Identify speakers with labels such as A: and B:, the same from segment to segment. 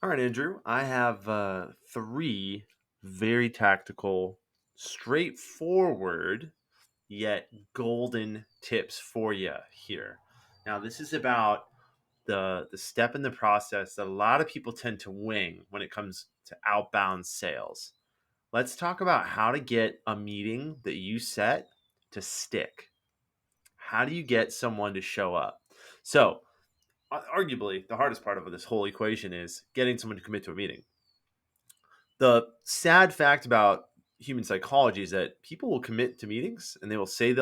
A: All right, Andrew. I have three very tactical, straightforward, yet golden tips for you here. Now, this is about the step in the process that a lot of people tend to wing when it comes to outbound sales. Let's talk about how to get a meeting that you set to stick. How do you get someone to show up? So, arguably, the hardest part of this whole equation is getting someone to commit to a meeting. The sad fact about human psychology is that people will commit to meetings and they will say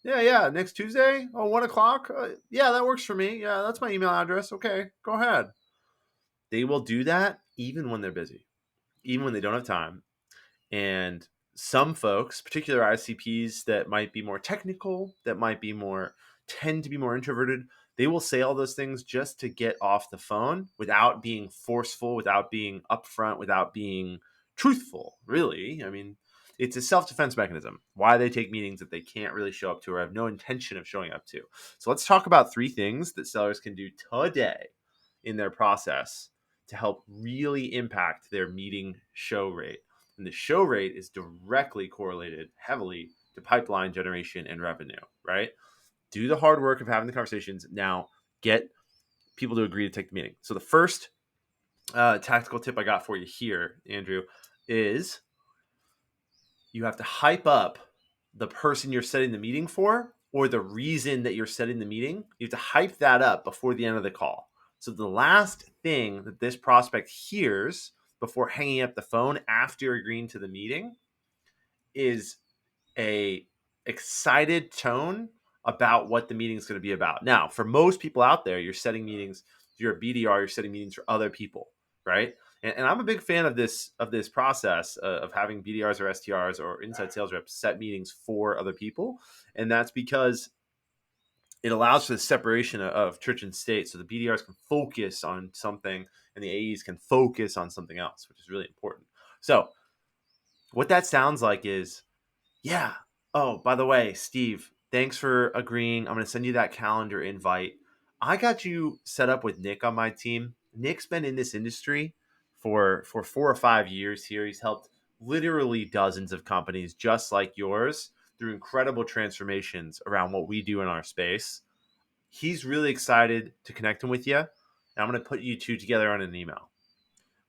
A: yeah, next Tuesday, 1 o'clock. Yeah, that works for me. Yeah, that's my email address. Okay, go ahead. They will do that even when they're busy, even when they don't have time. And some folks, particular ICPs that might be more technical, that might be more, tend to be more introverted, they will say all those things just to get off the phone without being forceful, without being upfront, without being truthful, really. I mean, it's a self-defense mechanism. Why they take meetings that they can't really show up to or have no intention of showing up to. So let's talk about three things that sellers can do today in their process to help really impact their meeting show rate. And the show rate is directly correlated heavily to pipeline generation and revenue, right? Do the hard work of having the conversations. Now get people to agree to take the meeting. So the first tactical tip I got for you here, Andrew, is you have to hype up the person you're setting the meeting for or the reason that you're setting the meeting. You have to hype that up before the end of the call. So the last thing that this prospect hears before hanging up the phone after agreeing to the meeting is a excited tone about what the meeting is going to be about. Now, for most people out there, you're setting meetings, you're a BDR, you're setting meetings for other people, right? And I'm a big fan of this process of having BDRs or STRs or inside sales reps set meetings for other people, and that's because it allows for the separation of church and state, so the BDRs can focus on something and the AEs can focus on something else, which is really important. So, what that sounds like is yeah. Oh, by the way, Steve, thanks for agreeing. I'm going to send you that calendar invite. I got you set up with Nick on my team. Nick's been in this industry for 4 or 5 years here. He's helped literally dozens of companies just like yours through incredible transformations around what we do in our space. He's really excited to connect him with you. And I'm going to put you two together on an email.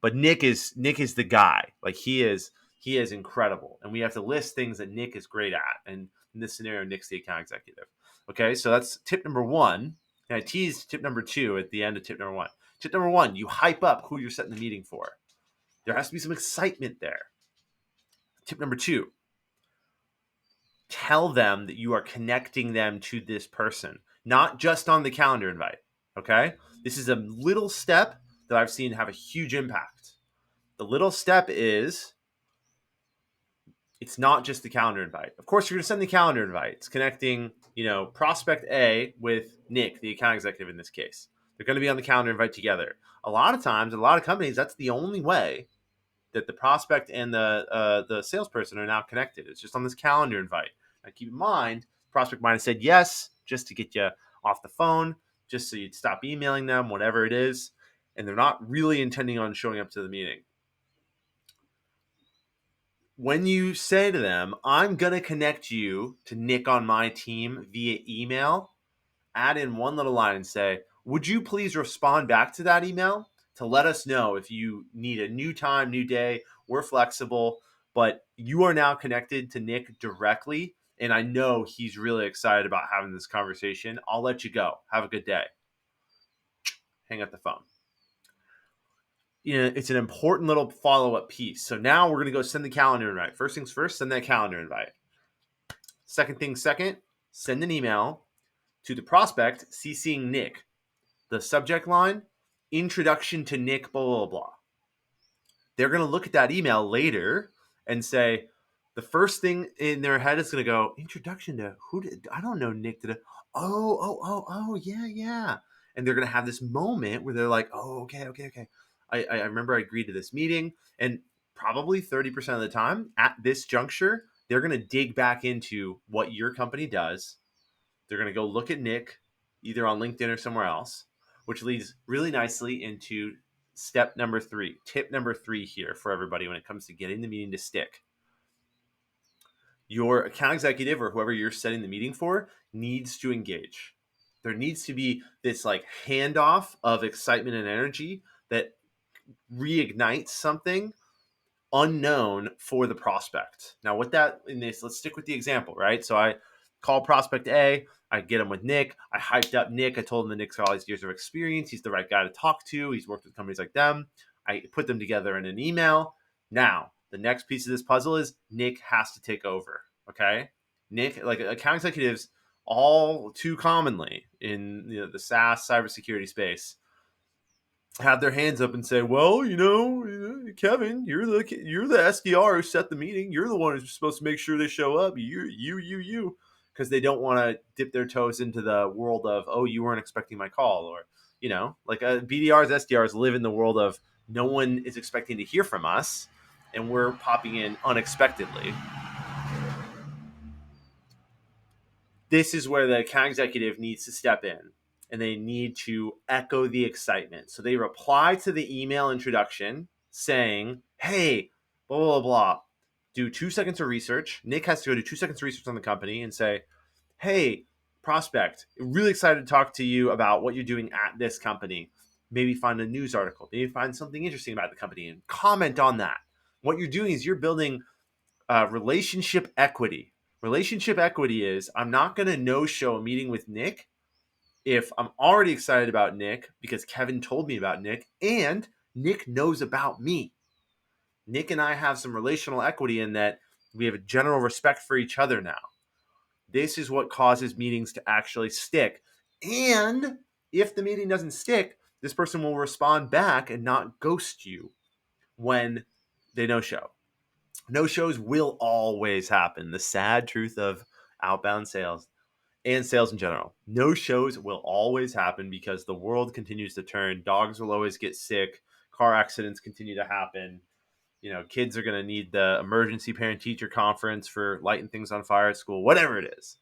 A: But Nick is the guy. Like he is incredible, and we have to list things that Nick is great at. And in this scenario, Nick's the account executive. Okay, so that's tip number one. And I teased tip number two at the end of tip number one. Tip number one: you hype up who you're setting the meeting for. There has to be some excitement there. Tip number two: tell them that you are connecting them to this person, not just on the calendar invite. Okay, this is a little step that I've seen have a huge impact. The little step is it's not just the calendar invite. Of course, you're going to send the calendar invite. It's connecting, prospect A with Nick, the account executive in this case. They're going to be on the calendar invite together. A lot of times, a lot of companies, that's the only way that the prospect and the salesperson are now connected. It's just on this calendar invite. Now, keep in mind, prospect might have said yes just to get you off the phone, just so you'd stop emailing them, whatever it is, and they're not really intending on showing up to the meeting. When you say to them, I'm going to connect you to Nick on my team via email, add in one little line and say, would you please respond back to that email to let us know if you need a new time, new day? We're flexible, but you are now connected to Nick directly. And I know he's really excited about having this conversation. I'll let you go. Have a good day. Hang up the phone. It's an important little follow-up piece. So now we're going to go send the calendar invite. First things first, send that calendar invite. Second thing second, send an email to the prospect CCing Nick. The subject line, introduction to Nick, blah, blah, blah. They're going to look at that email later and say, the first thing in their head is going to go, introduction to who did, I don't know Nick. Oh, yeah, yeah. And they're going to have this moment where they're like, oh, okay. I remember I agreed to this meeting. And probably 30% of the time at this juncture, they're going to dig back into what your company does. They're going to go look at Nick either on LinkedIn or somewhere else, which leads really nicely into tip number three here for everybody when it comes to getting the meeting to stick. Your account executive or whoever you're setting the meeting for needs to engage. There needs to be this like handoff of excitement and energy that reignites something unknown for the prospect. Now, with that in this, let's stick with the example, right? So I call prospect A, I get him with Nick. I hyped up Nick. I told him that Nick's got all these years of experience. He's the right guy to talk to. He's worked with companies like them. I put them together in an email. Now, the next piece of this puzzle is Nick has to take over. Okay. Nick, like account executives, all too commonly in the SaaS cybersecurity space, have their hands up and say, "Well, Kevin, you're the SDR who set the meeting. You're the one who's supposed to make sure they show up. You," because they don't want to dip their toes into the world of, "Oh, you weren't expecting my call," or like BDRs, SDRs live in the world of no one is expecting to hear from us, and we're popping in unexpectedly. This is where the account executive needs to step in and they need to echo the excitement. So they reply to the email introduction saying, "Hey, blah, blah, blah." Do 2 seconds of research. Nick has to go do 2 seconds of research on the company and say, "Hey, prospect, really excited to talk to you about what you're doing at this company. Maybe find a news article, maybe find something interesting about the company and comment on that." What you're doing is you're building relationship equity. Relationship equity is I'm not going to no-show a meeting with Nick if I'm already excited about Nick because Kevin told me about Nick and Nick knows about me. Nick and I have some relational equity in that we have a general respect for each other now. This is what causes meetings to actually stick. And if the meeting doesn't stick, this person will respond back and not ghost you when they no-show. No-shows will always happen. The sad truth of outbound sales and sales in general. No-shows will always happen because the world continues to turn. Dogs will always get sick. Car accidents continue to happen. Kids are going to need the emergency parent-teacher conference for lighting things on fire at school, whatever it is.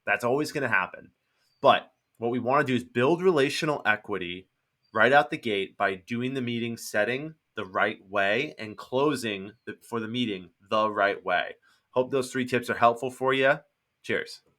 A: That's always going to happen. But what we want to do is build relational equity right out the gate by doing the meeting setting the right way and closing for the meeting the right way. Hope those 3 tips are helpful for you. Cheers.